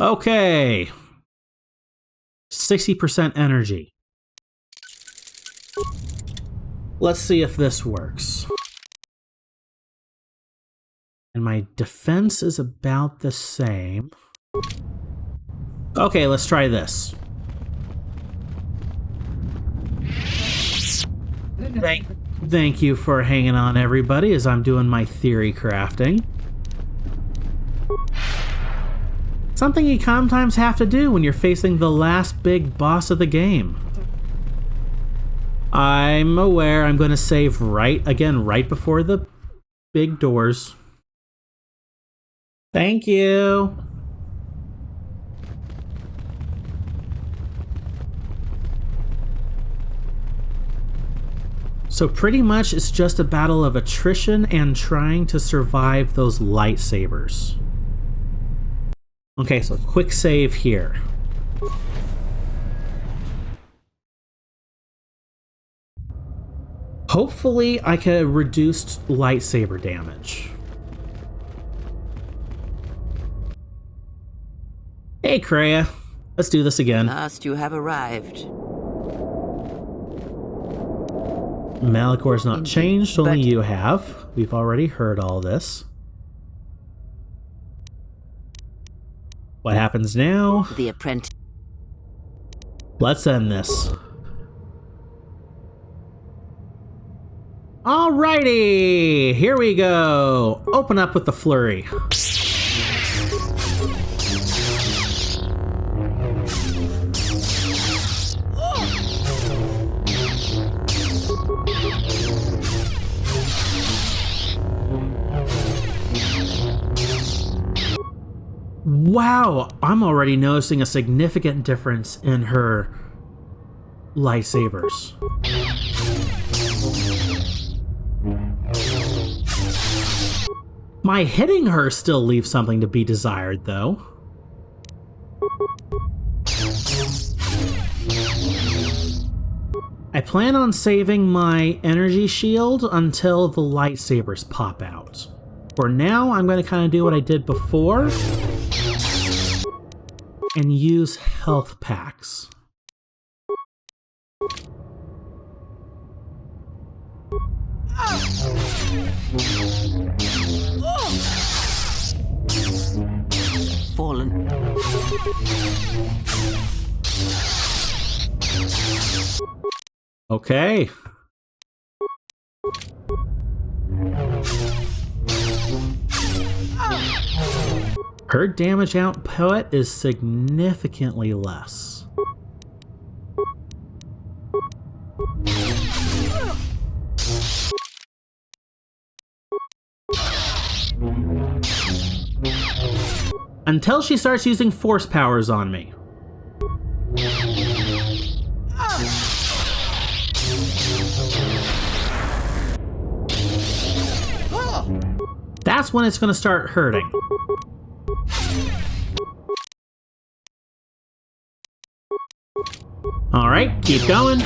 Okay. 60% energy. Let's see if this works. And my defense is about the same. Okay, let's try this. Thank you for hanging on, everybody, as I'm doing my theory crafting. Something you sometimes have to do when you're facing the last big boss of the game. I'm aware I'm going to save right before the big doors. Thank you. So pretty much it's just a battle of attrition and trying to survive those lightsabers. Okay, so quick save here. Hopefully I can reduce lightsaber damage. Hey, Karaeous. Let's do this again. Last you have arrived. Malicor's not Indeed, changed, only but you have. We've already heard all this. What happens now? the apprentice. Let's end this. Alrighty, here we go. Open up with the flurry. Wow, I'm already noticing a significant difference in her lightsabers. My hitting her still leaves something to be desired, though. I plan on saving my energy shield until the lightsabers pop out. For now, I'm going to kind of do what I did before and use health packs. Fallen. Okay. Her damage output is significantly less. Until she starts using force powers on me. That's when it's going to start hurting. Alright, keep going.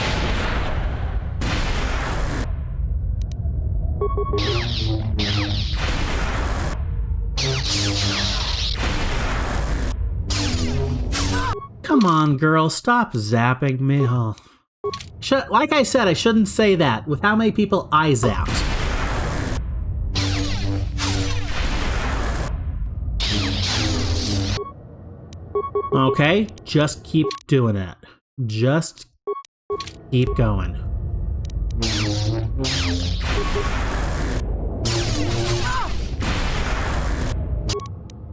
Come on, girl, stop zapping me. Oh. Like I said, I shouldn't say that with how many people I zapped. Okay, just keep doing it. Just keep going.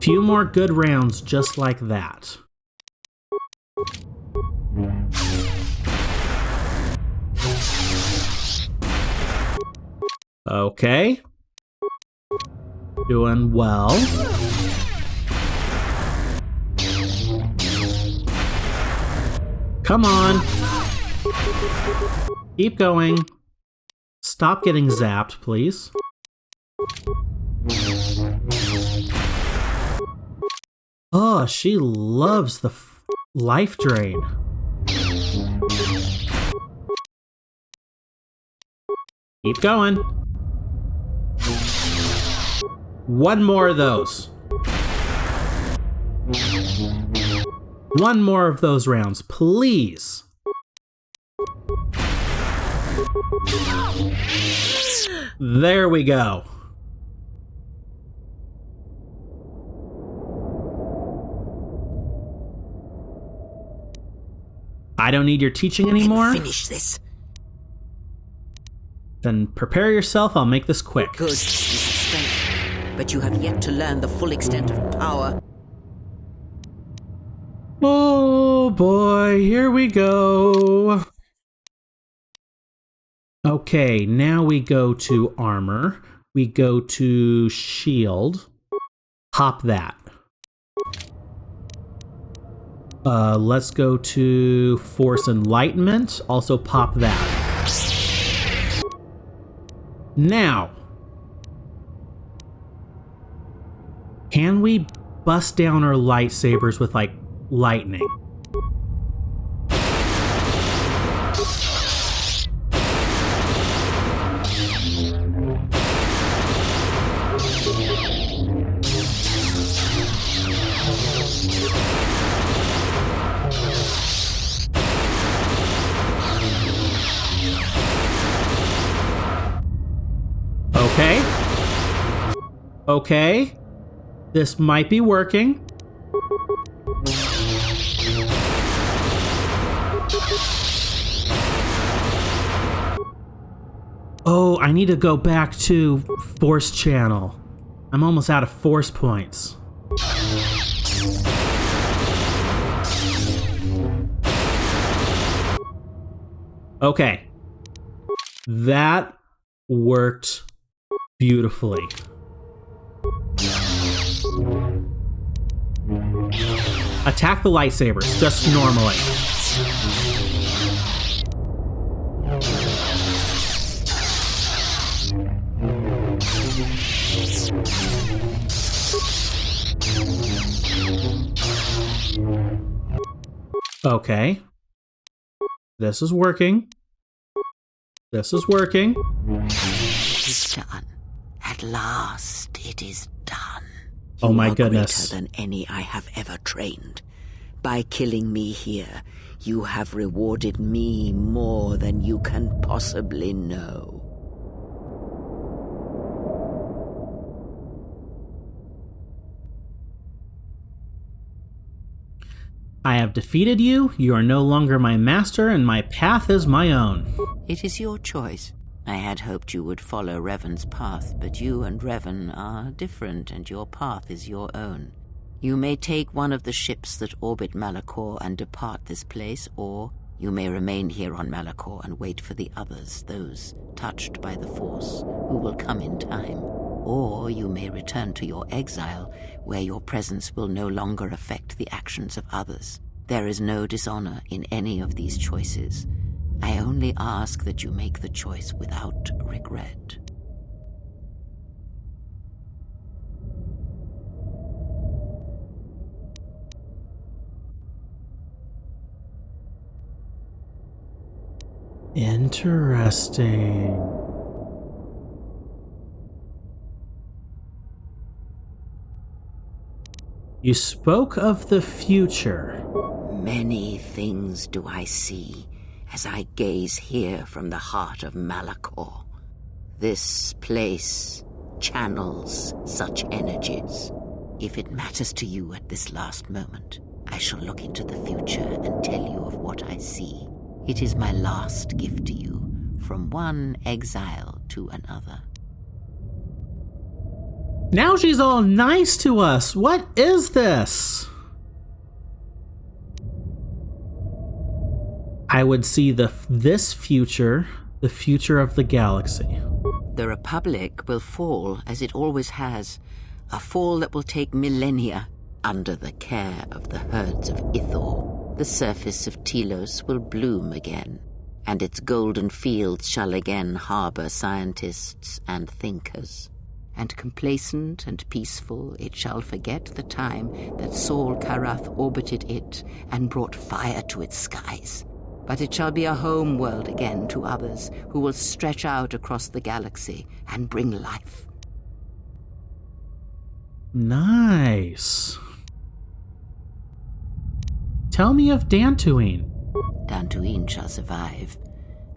Few more good rounds just like that. Okay. Doing well. Come on. Keep going. Stop getting zapped, please. Oh, she loves the life drain. Keep going. One more of those. One more of those rounds, please. There we go. I don't need your teaching anymore. Finish this. Then prepare yourself, I'll make this quick. Good. You have strength, but you have yet to learn the full extent of power. Oh boy, here we go. Okay, now we go to armor. We go to shield. Pop that. Let's go to Force Enlightenment. Also pop that. Now, can we bust down our lightsabers with, like, lightning? Okay. Okay. This might be working. Oh, I need to go back to Force Channel. I'm almost out of Force points. Okay. That worked beautifully. Attack the lightsabers, just normally. Okay. This is working. This is working. It is done. At last, it is done. Oh my You are goodness. greater than any I have ever trained. By killing me here, you have rewarded me more than you can possibly know. I have defeated you. You are no longer my master, and my path is my own. It is your choice. I had hoped you would follow Revan's path, but you and Revan are different, and your path is your own. You may take one of the ships that orbit Malachor and depart this place, or you may remain here on Malachor and wait for the others, those touched by the Force, who will come in time. Or you may return to your exile, where your presence will no longer affect the actions of others. There is no dishonor in any of these choices. I only ask that you make the choice without regret. Interesting. You spoke of the future. Many things do I see as I gaze here from the heart of Malachor. This place channels such energies. If it matters to you at this last moment, I shall look into the future and tell you of what I see. It is my last gift to you, from one exile to another. Now she's all nice to us. What is this? I would see this future, the future of the galaxy. The Republic will fall as it always has, a fall that will take millennia under the care of the herds of Ithor. The surface of Telos will bloom again, and its golden fields shall again harbor scientists and thinkers. And complacent and peaceful, it shall forget the time that Saul Karath orbited it and brought fire to its skies. But it shall be a home world again to others who will stretch out across the galaxy and bring life. Nice. Tell me of Dantooine. Dantooine shall survive.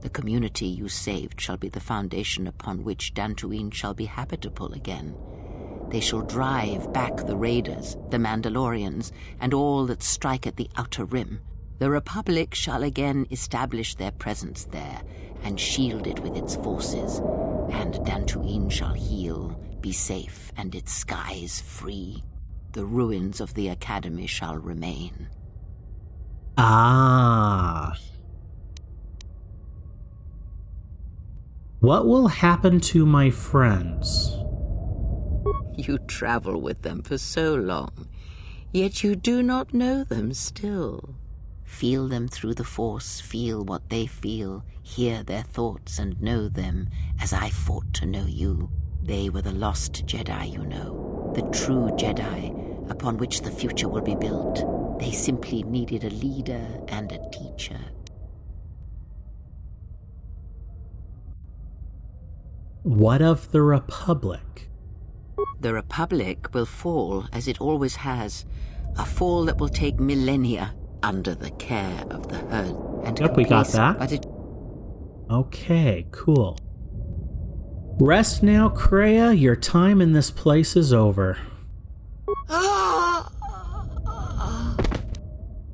The community you saved shall be the foundation upon which Dantooine shall be habitable again. They shall drive back the raiders, the Mandalorians, and all that strike at the Outer Rim. The Republic shall again establish their presence there and shield it with its forces, and Dantooine shall heal, be safe, and its skies free. The ruins of the Academy shall remain. Ah. What will happen to my friends? You travel with them for so long, yet you do not know them still. Feel them through the Force, feel what they feel, hear their thoughts and know them as I fought to know you. They were the lost Jedi, you know, the true Jedi upon which the future will be built. They simply needed a leader and a teacher. What of the Republic? The Republic will fall as it always has, a fall that will take millennia under the care of the herd. And Yep, we got complacent, that. but it Okay, cool. Rest now, Kreia. Your time in this place is over.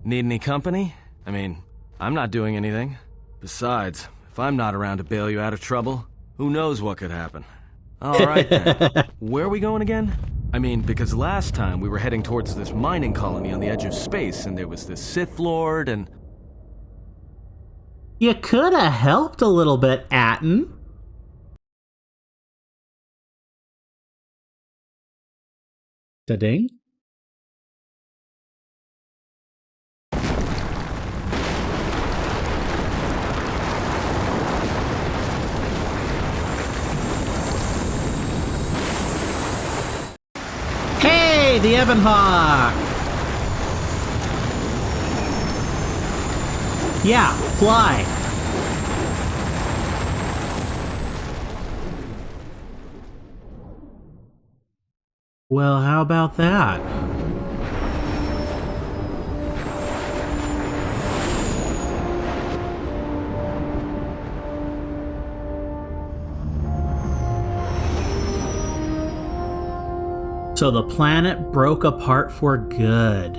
Need any company? I mean, I'm not doing anything. Besides, if I'm not around to bail you out of trouble, who knows what could happen. Alright then. Where are we going again? I mean, because last time we were heading towards this mining colony on the edge of space, and there was this Sith Lord, and... You could have helped a little bit, Atten. Da-ding. Hey, the Ebon Hawk! Yeah, fly. Well, how about that? So the planet broke apart for good.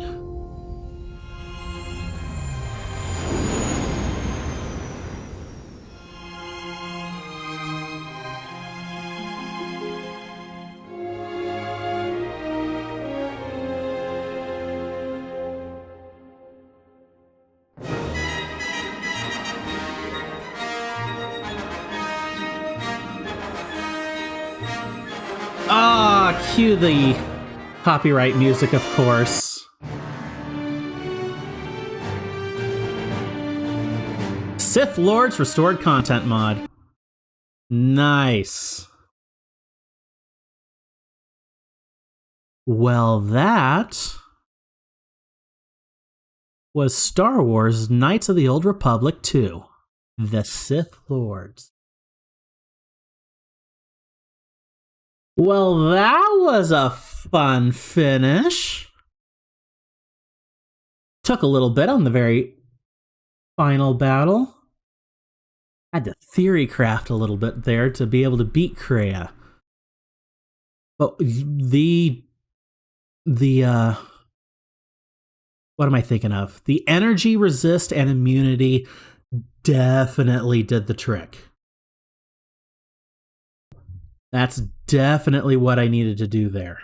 Ah, cue the copyright music, of course. Sith Lords Restored Content mod. Nice. Well, that was Star Wars Knights of the Old Republic 2. The Sith Lords. Well, that was a fun finish. Took a little bit on the very final battle. Had to theory craft a little bit there to be able to beat Kreia. But the what am I thinking of? The energy resist and immunity definitely did the trick. That's definitely what I needed to do there.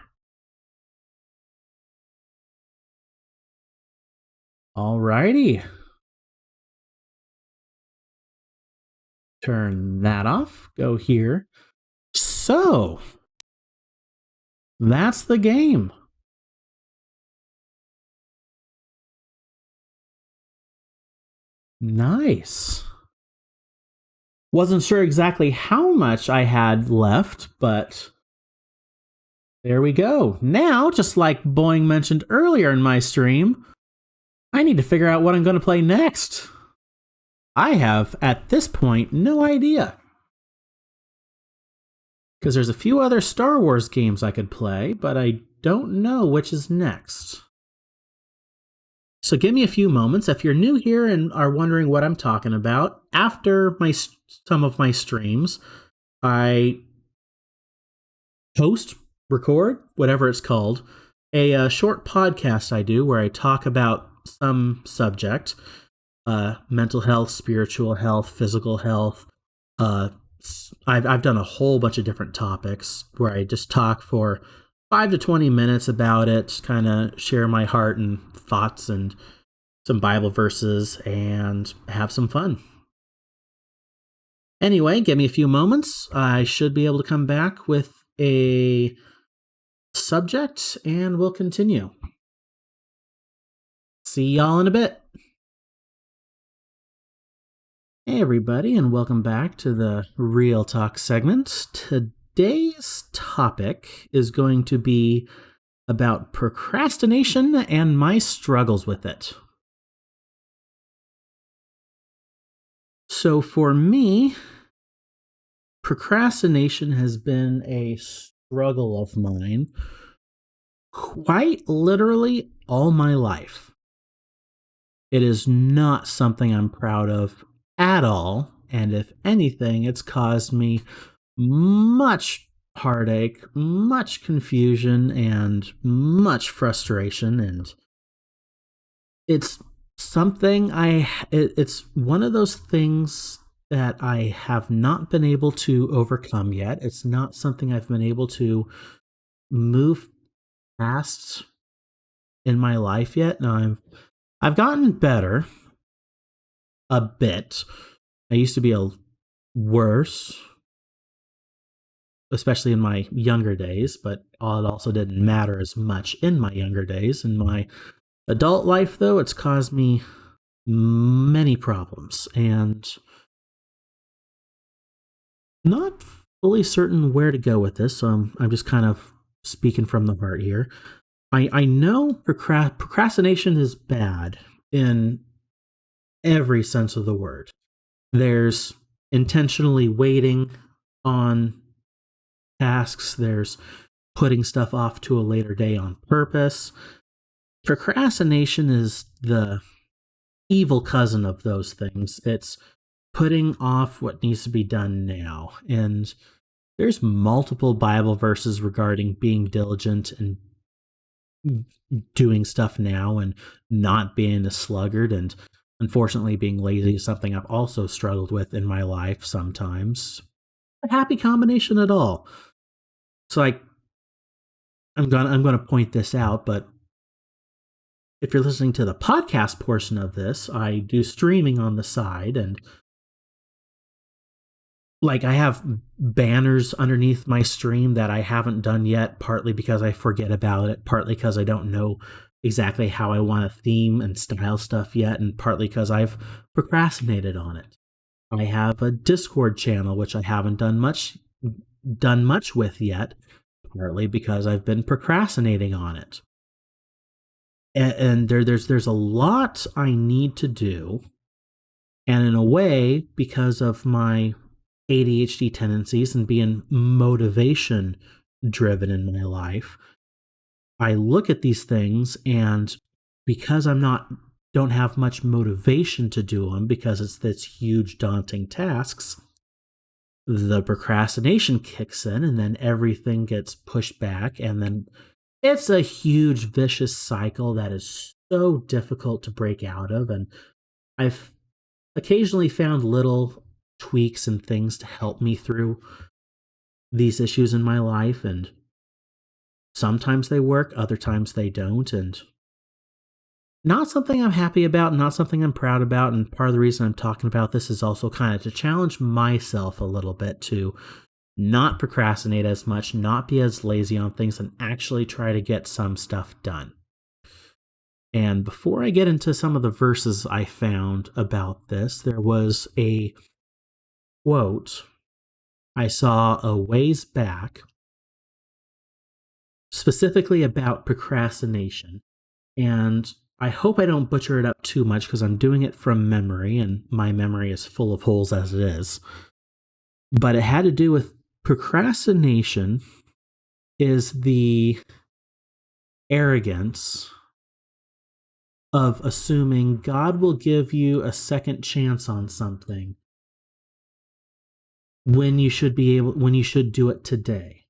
Alrighty. Turn that off. Go here. So, that's the game. Nice. Wasn't sure exactly how much I had left, but there we go. Now, just like Boeing mentioned earlier in my stream, I need to figure out what I'm going to play next. I have, at this point, no idea. Because there's a few other Star Wars games I could play, but I don't know which is next. So give me a few moments. If you're new here and are wondering what I'm talking about, after some of my streams, I host, record, whatever it's called, a short podcast I do where I talk about some subject, mental health, spiritual health, physical health. I've done a whole bunch of different topics where I just talk for 5 to 20 minutes about it, kind of share my heart and thoughts and some Bible verses and have some fun. Anyway, give me a few moments. I should be able to come back with a subject and we'll continue. See y'all in a bit. Hey everybody, and welcome back to the Real Talk segment. Today's topic is going to be about procrastination and my struggles with it. So for me, procrastination has been a struggle of mine quite literally all my life. It is not something I'm proud of at all, and if anything, it's caused me much heartache, much confusion, and much frustration, and it's something it's one of those things that I have not been able to overcome yet. It's not something I've been able to move past in my life yet. Now I've gotten better a bit. I used to be worse, especially in my younger days, but it also didn't matter as much in my younger days. In my adult life, though, it's caused me many problems, and not fully certain where to go with this, so I'm just kind of speaking from the heart here. I know procrastination is bad in every sense of the word. There's intentionally waiting on tasks, there's putting stuff off to a later day on purpose. Procrastination is the evil cousin of those things. It's putting off what needs to be done now. And there's multiple Bible verses regarding being diligent and doing stuff now and not being a sluggard, and unfortunately being lazy is something I've also struggled with in my life sometimes. A happy combination at all. So I'm gonna point this out, but if you're listening to the podcast portion of this, I do streaming on the side, and I have banners underneath my stream that I haven't done yet, partly because I forget about it, partly because I don't know exactly how I want to theme and style stuff yet, and partly because I've procrastinated on it. I have a Discord channel which I haven't done much with yet, partly because I've been procrastinating on it. And there's a lot I need to do, and in a way, because of my ADHD tendencies and being motivation driven in my life, I look at these things, and because don't have much motivation to do them, because it's this huge daunting tasks, the procrastination kicks in, and then everything gets pushed back, and then it's a huge vicious cycle that is so difficult to break out of. And I've occasionally found little tweaks and things to help me through these issues in my life, and sometimes they work, other times they don't, and not something I'm happy about, not something I'm proud about. And part of the reason I'm talking about this is also kind of to challenge myself a little bit to not procrastinate as much, not be as lazy on things, and actually try to get some stuff done. And before I get into some of the verses I found about this, there was a quote I saw a ways back, specifically about procrastination. And I hope I don't butcher it up too much, because I'm doing it from memory, and my memory is full of holes as it is. But it had to do with procrastination is the arrogance of assuming God will give you a second chance on something when you should do it today.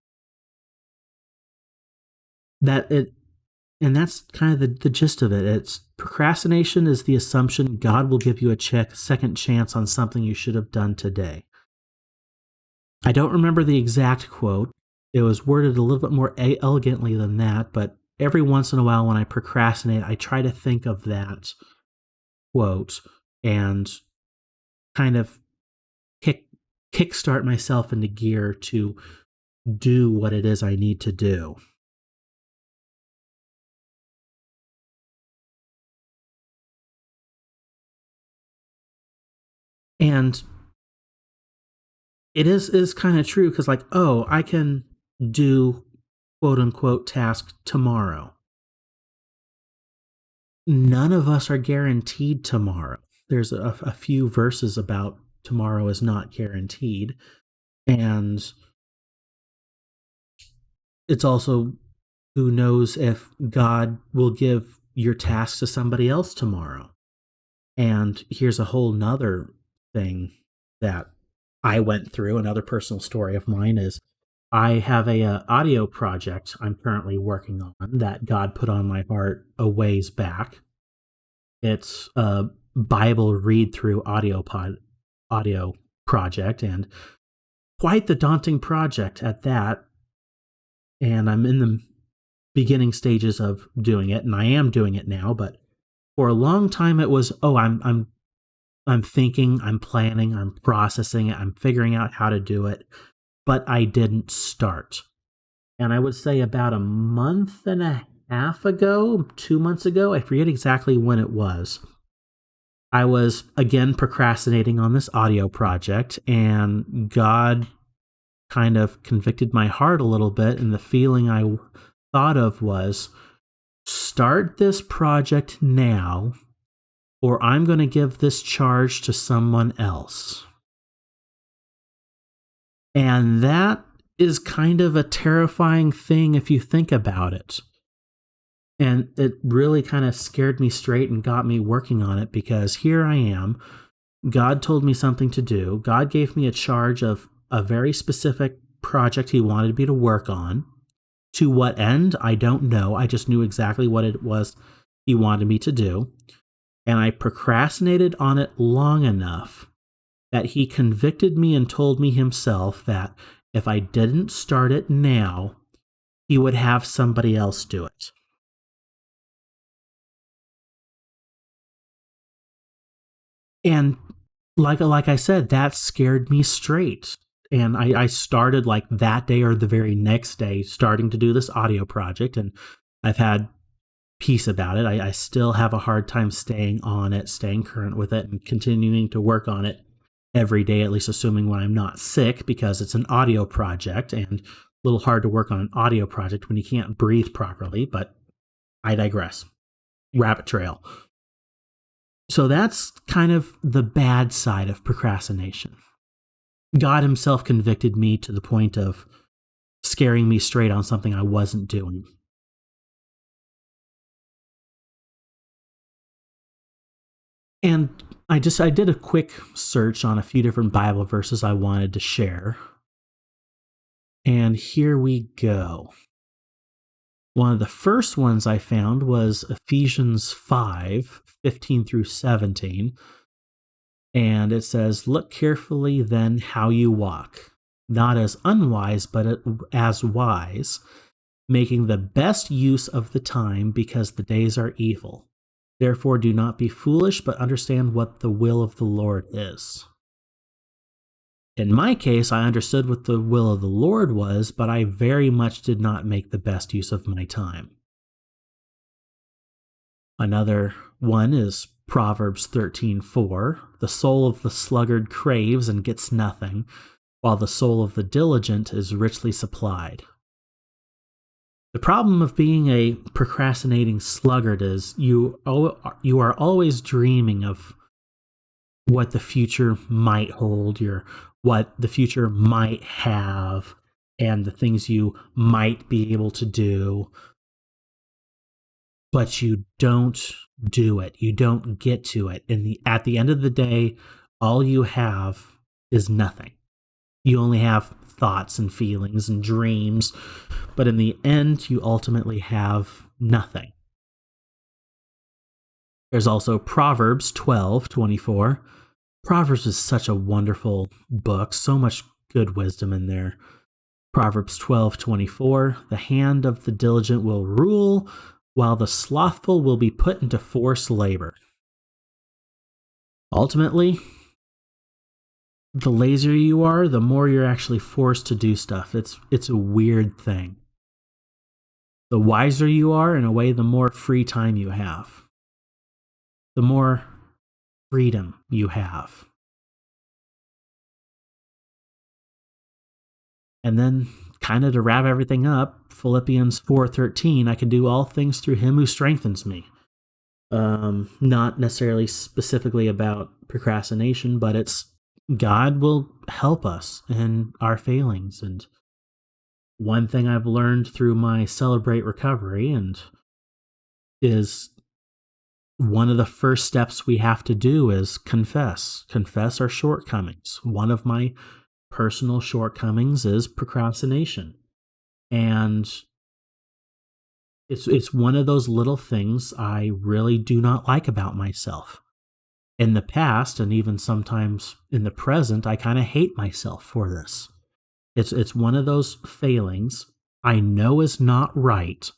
And that's kind of the gist of it. It's procrastination is the assumption God will give you a second chance on something you should have done today. I don't remember the exact quote. It was worded a little bit more elegantly than that, but every once in a while when I procrastinate, I try to think of that quote and kind of kickstart myself into gear to do what it is I need to do. And it is kind of true because, like, oh, I can do quote unquote task tomorrow. None of us are guaranteed tomorrow. There's a few verses about tomorrow is not guaranteed. And it's also who knows if God will give your task to somebody else tomorrow. And here's a whole nother thing that I went through. Another personal story of mine is I have a audio project I'm currently working on that God put on my heart a ways back. It's a Bible read-through audio project, and quite the daunting project at that. And I'm in the beginning stages of doing it, and I am doing it now. But for a long time, it was, I'm thinking, I'm planning, I'm processing it, I'm figuring out how to do it, but I didn't start. And I would say about a month and a half ago, 2 months ago, I forget exactly when it was, I was again procrastinating on this audio project, and God kind of convicted my heart a little bit, and the feeling I thought of was, start this project now, or I'm going to give this charge to someone else. And that is kind of a terrifying thing if you think about it. And it really kind of scared me straight and got me working on it, because here I am. God told me something to do. God gave me a charge of a very specific project he wanted me to work on. To what end, I don't know. I just knew exactly what it was he wanted me to do. And I procrastinated on it long enough that he convicted me and told me himself that if I didn't start it now, he would have somebody else do it. And like I said, that scared me straight. And I started like that day or the very next day starting to do this audio project, and I've had peace about it. I still have a hard time staying on it, staying current with it, and continuing to work on it every day, at least assuming when I'm not sick, because it's an audio project and a little hard to work on an audio project when you can't breathe properly, but I digress. Rabbit trail. So that's kind of the bad side of procrastination. God himself convicted me to the point of scaring me straight on something I wasn't doing. And I did a quick search on a few different Bible verses I wanted to share. And here we go. One of the first ones I found was Ephesians 5:15 through 17. And it says, "Look carefully then how you walk, not as unwise, but as wise, making the best use of the time, because the days are evil. Therefore do not be foolish, but understand what the will of the Lord is." In my case, I understood what the will of the Lord was, but I very much did not make the best use of my time. Another one is Proverbs 13:4. "The soul of the sluggard craves and gets nothing, while the soul of the diligent is richly supplied." The problem of being a procrastinating sluggard is you are always dreaming of what the future might hold, what the future might have, and the things you might be able to do. but you don't do it. You don't get to it. And at the end of the day, all you have is nothing. You only have thoughts and feelings and dreams, but in the end, you ultimately have nothing. There's also Proverbs 12:24. Proverbs is such a wonderful book, so much good wisdom in there. Proverbs 12:24, the hand of the diligent will rule, while the slothful will be put into forced labor. Ultimately, the lazier you are, the more you're actually forced to do stuff. It's a weird thing. The wiser you are, in a way, the more free time you have. The more freedom you have. And then, kind of to wrap everything up, Philippians 4:13, I can do all things through him who strengthens me. Not necessarily specifically about procrastination, but it's God will help us in our failings. And one thing I've learned through my Celebrate Recovery is one of the first steps we have to do is confess our shortcomings. One of my personal shortcomings is procrastination. And it's one of those little things I really do not like about myself. In the past, and even sometimes in the present, I kind of hate myself for this. It's one of those failings I know is not right.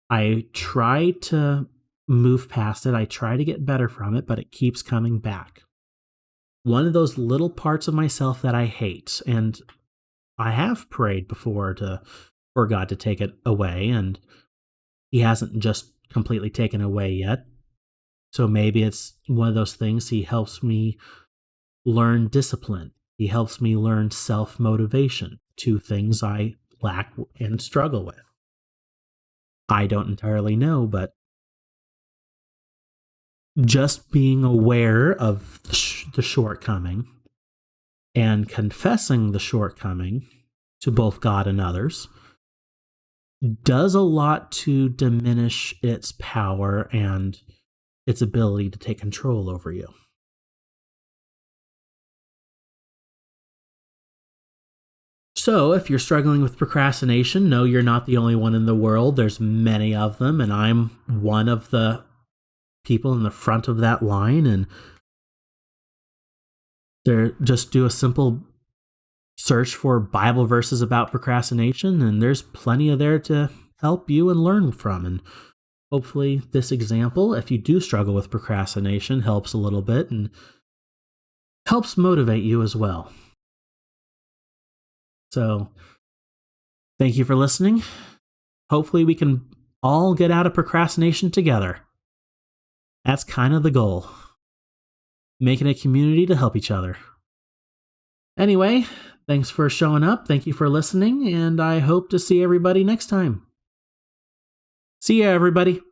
I try to move past it. I try to get better from it, but it keeps coming back. One of those little parts of myself that I hate, and I have prayed before for God to take it away, and he hasn't just completely taken away yet. So maybe it's one of those things. He helps me learn discipline. He helps me learn self-motivation, two things I lack and struggle with. I don't entirely know, but just being aware of the shortcoming and confessing the shortcoming to both God and others does a lot to diminish its power and its ability to take control over you. So, if you're struggling with procrastination, know you're not the only one in the world. There's many of them, and I'm one of the people in the front of that line. And just do a simple search for Bible verses about procrastination, and there's plenty of there to help you and learn from. And hopefully this example, if you do struggle with procrastination, helps a little bit and helps motivate you as well. So, thank you for listening. Hopefully we can all get out of procrastination together. That's kind of the goal. Making a community to help each other. Anyway, thanks for showing up. Thank you for listening, and I hope to see everybody next time. See ya, everybody.